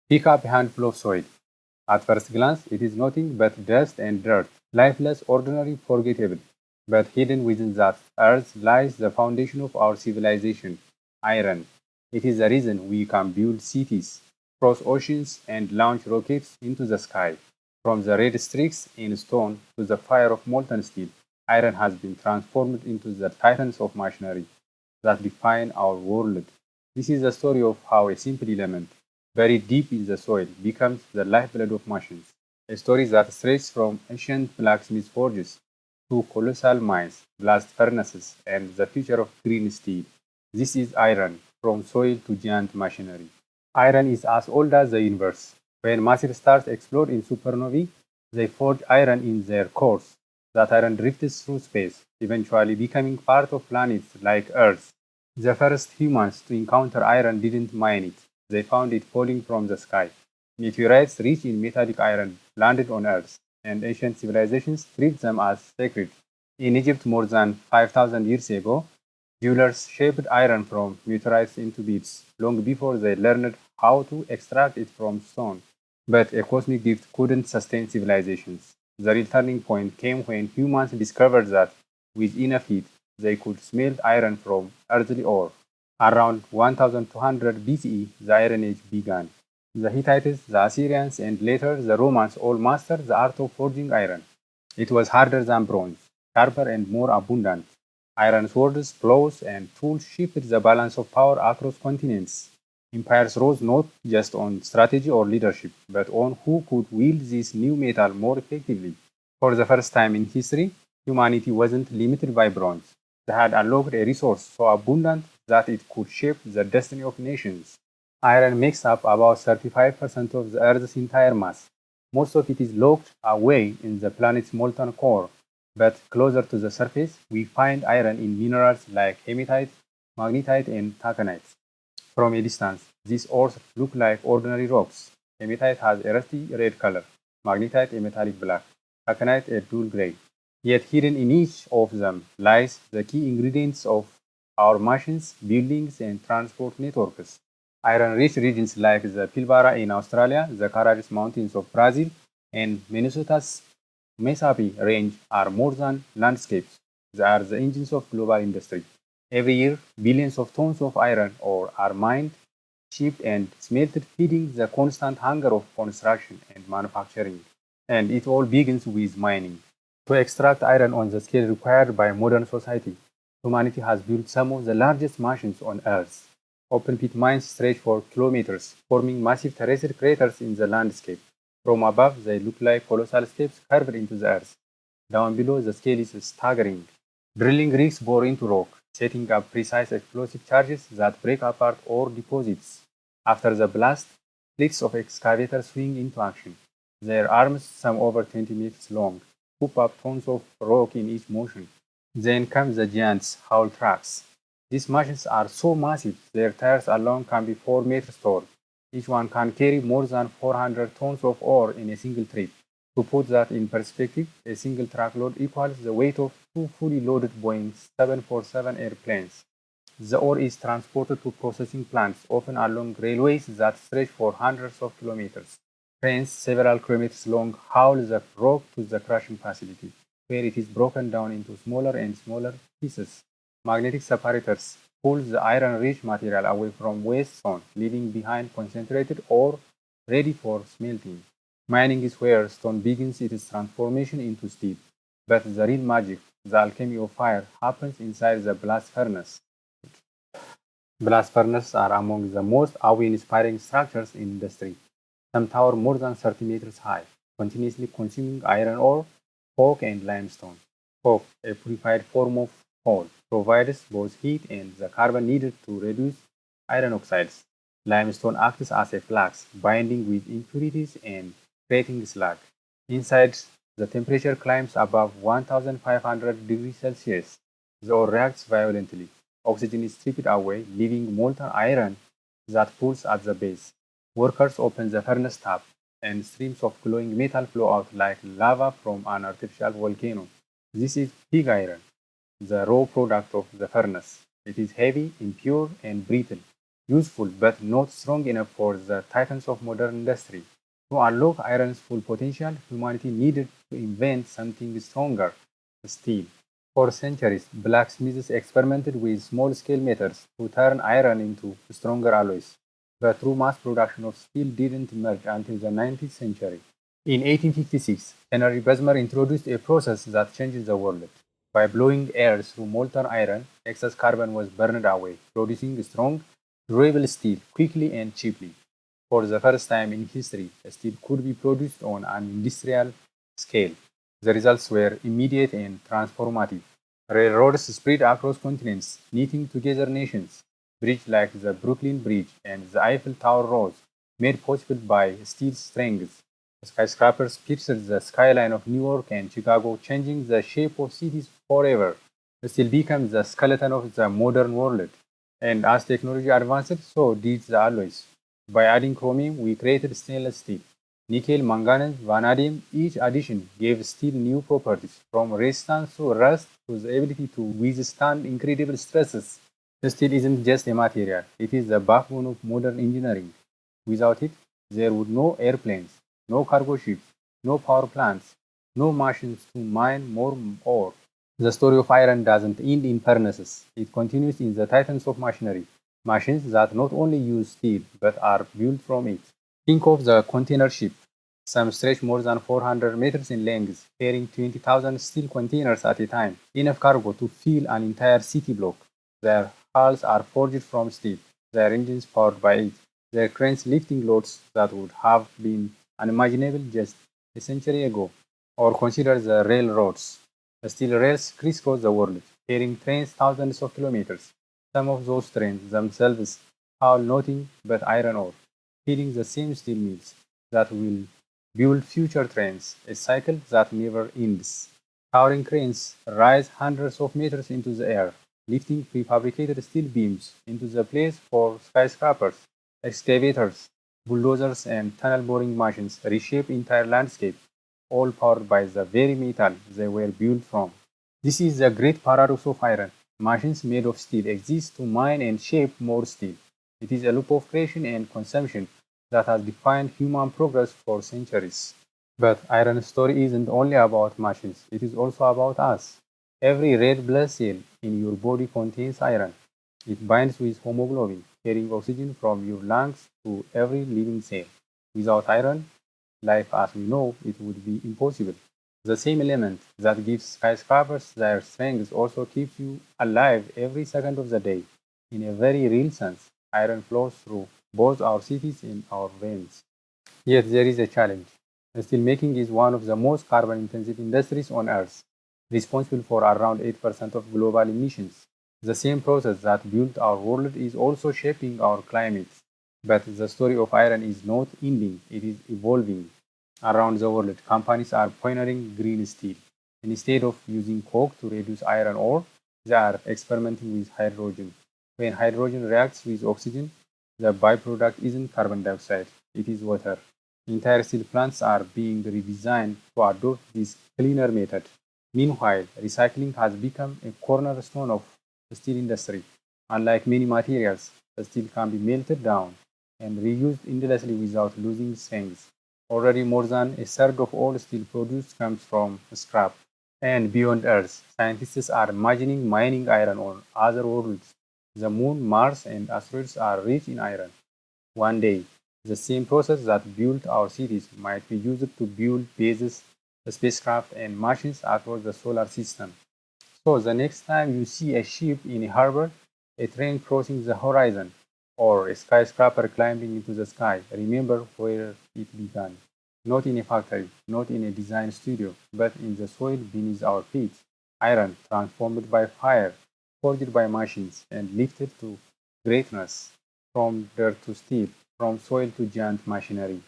Pick up a handful of soil. At first glance, it is nothing but dust and dirt, lifeless, ordinary, forgettable. But hidden within that earth lies the foundation of our civilization, iron. It is the reason we can build cities, cross oceans, and launch rockets into the sky. From the red streaks in stone to the fire of molten steel, iron has been transformed into the titans of machinery that define our world. This is the story of how a simple element, buried deep in the soil, becomes the lifeblood of machines. A story that stretches from ancient blacksmith forges to colossal mines, blast furnaces, and the future of green steel. This is iron, from soil to giant machinery. Iron is as old as the universe. When massive stars explode in supernovae, they forge iron in their cores. That iron drifts through space, eventually becoming part of planets like Earth. The first humans to encounter iron didn't mine it, they found it falling from the sky. Meteorites rich in metallic iron landed on Earth, and ancient civilizations treated them as sacred. In Egypt, more than 5,000 years ago, jewelers shaped iron from meteorites into beads, long before they learned how to extract it from stone. But a cosmic gift couldn't sustain civilizations. The real turning point came when humans discovered that, with enough heat, they could smelt iron from earthly ore. Around 1200 BCE, the Iron Age began. The Hittites, the Assyrians, and later the Romans all mastered the art of forging iron. It was harder than bronze, sharper and more abundant. Iron swords, plows, and tools shifted the balance of power across continents. Empires rose not just on strategy or leadership, but on who could wield this new metal more effectively. For the first time in history, humanity wasn't limited by bronze. They had unlocked a resource so abundant that it could shape the destiny of nations. Iron makes up about 35% of the Earth's entire mass. Most of it is locked away in the planet's molten core, but closer to the surface, we find iron in minerals like hematite, magnetite, and taconite. From a distance, these ores look like ordinary rocks. Hematite has a rusty red color, magnetite a metallic black, taconite a dull gray. Yet hidden in each of them lies the key ingredients of our machines, buildings, and transport networks. Iron-rich regions like the Pilbara in Australia, the Carajás Mountains of Brazil, and Minnesota's Mojave Range are more than landscapes. They are the engines of global industry. Every year, billions of tons of iron ore are mined, shipped, and smelted, feeding the constant hunger of construction and manufacturing. And it all begins with mining. To extract iron on the scale required by modern society, humanity has built some of the largest machines on Earth. Open pit mines stretch for kilometers, forming massive terrestrial craters in the landscape. From above, they look like colossal steps carved into the earth. Down below, the scale is staggering. Drilling rigs bore into rock, setting up precise explosive charges that break apart ore deposits. After the blast, fleets of excavators swing into action. Their arms, some over 20 meters long, scoop up tons of rock in each motion. Then come the giants, haul trucks. These machines are so massive, their tires alone can be 4 meters tall. Each one can carry more than 400 tons of ore in a single trip. To put that in perspective, a single truckload equals the weight of two fully loaded Boeing 747 airplanes. The ore is transported to processing plants, often along railways that stretch for hundreds of kilometers. Trains several kilometers long haul the rock to the crushing facility, where it is broken down into smaller and smaller pieces. Magnetic separators pull the iron-rich material away from waste stone, leaving behind concentrated ore ready for smelting. Mining is where stone begins its transformation into steel. But the real magic, the alchemy of fire, happens inside the blast furnace. Blast furnaces are among the most awe-inspiring structures in industry. Some tower more than 30 meters high, continuously consuming iron ore, coke, and limestone. Coke, a purified form of coal, provides both heat and the carbon needed to reduce iron oxides. Limestone acts as a flux, binding with impurities and creating slag. Inside, the temperature climbs above 1500 degrees Celsius. The ore reacts violently. Oxygen is stripped away, leaving molten iron that pools at the base. Workers open the furnace tap, and streams of glowing metal flow out like lava from an artificial volcano. This is pig iron, the raw product of the furnace. It is heavy, impure, and brittle. useful but not strong enough for the titans of modern industry. To unlock iron's full potential, humanity needed to invent something stronger, steel. For centuries, blacksmiths experimented with small-scale methods to turn iron into stronger alloys. The true mass production of steel didn't emerge until the 19th century. In 1856, Henry Bessemer introduced a process that changed the world. By blowing air through molten iron, excess carbon was burned away, producing strong, durable steel quickly and cheaply. For the first time in history, steel could be produced on an industrial scale. The results were immediate and transformative. Railroads spread across continents, knitting together nations. Bridges like the Brooklyn Bridge and the Eiffel Tower rose, made possible by steel strings. Skyscrapers pierced the skyline of New York and Chicago, changing the shape of cities forever. Steel became the skeleton of the modern world. And as technology advanced, so did the alloys. By adding chromium, we created stainless steel. Nickel, manganese, vanadium, each addition gave steel new properties, from resistance to rust to the ability to withstand incredible stresses. Steel isn't just a material, it is the backbone of modern engineering. Without it, there would no airplanes, no cargo ships, no power plants, no machines to mine more ore. The story of iron doesn't end in furnaces. It continues in the titans of machinery, machines that not only use steel but are built from it. Think of the container ship. Some stretch more than 400 meters in length, carrying 20,000 steel containers at a time, enough cargo to fill an entire city block. Their hulls are forged from steel, their engines powered by it, their cranes lifting loads that would have been unimaginable just a century ago. Or consider the railroads. The steel rails crisscross the world, carrying trains thousands of kilometers. Some of those trains themselves haul nothing but iron ore, feeding the same steel mills that will build future trains, a cycle that never ends. Towering cranes rise hundreds of meters into the air, lifting prefabricated steel beams into the place for skyscrapers. Excavators, bulldozers, and tunnel boring machines reshape entire landscapes, all powered by the very metal they were built from. This is the great paradox of iron. Machines made of steel exist to mine and shape more steel. It is a loop of creation and consumption that has defined human progress for centuries. But iron's story isn't only about machines, it is also about us. Every red blood cell in your body contains iron. It binds with hemoglobin, carrying oxygen from your lungs to every living cell. Without iron, life as we know it would be impossible. The same element that gives skyscrapers their strength also keeps you alive every second of the day. In a very real sense, iron flows through both our cities and our veins. Yet there is a challenge. Steelmaking is one of the most carbon intensive industries on Earth, responsible for around 8% of global emissions. The same process that built our world is also shaping our climate. But the story of iron is not ending, it is evolving. Around the world, companies are pioneering green steel. Instead of using coke to reduce iron ore, they are experimenting with hydrogen. When hydrogen reacts with oxygen, the byproduct isn't carbon dioxide, it is water. Entire steel plants are being redesigned to adopt this cleaner method. Meanwhile, recycling has become a cornerstone of the steel industry. Unlike many materials, the steel can be melted down and reused endlessly without losing strength. Already more than a third of all steel produced comes from scrap. And beyond Earth, scientists are imagining mining iron on other worlds. The moon, Mars, and asteroids are rich in iron. One day, the same process that built our cities might be used to build bases, spacecraft, and machines across the solar system. So the next time you see a ship in a harbor, a train crossing the horizon, or a skyscraper climbing into the sky, remember where it began. Not in a factory, not in a design studio, but in the soil beneath our feet. Iron transformed by fire, forged by machines, and lifted to greatness. From dirt to steel, from soil to giant machinery.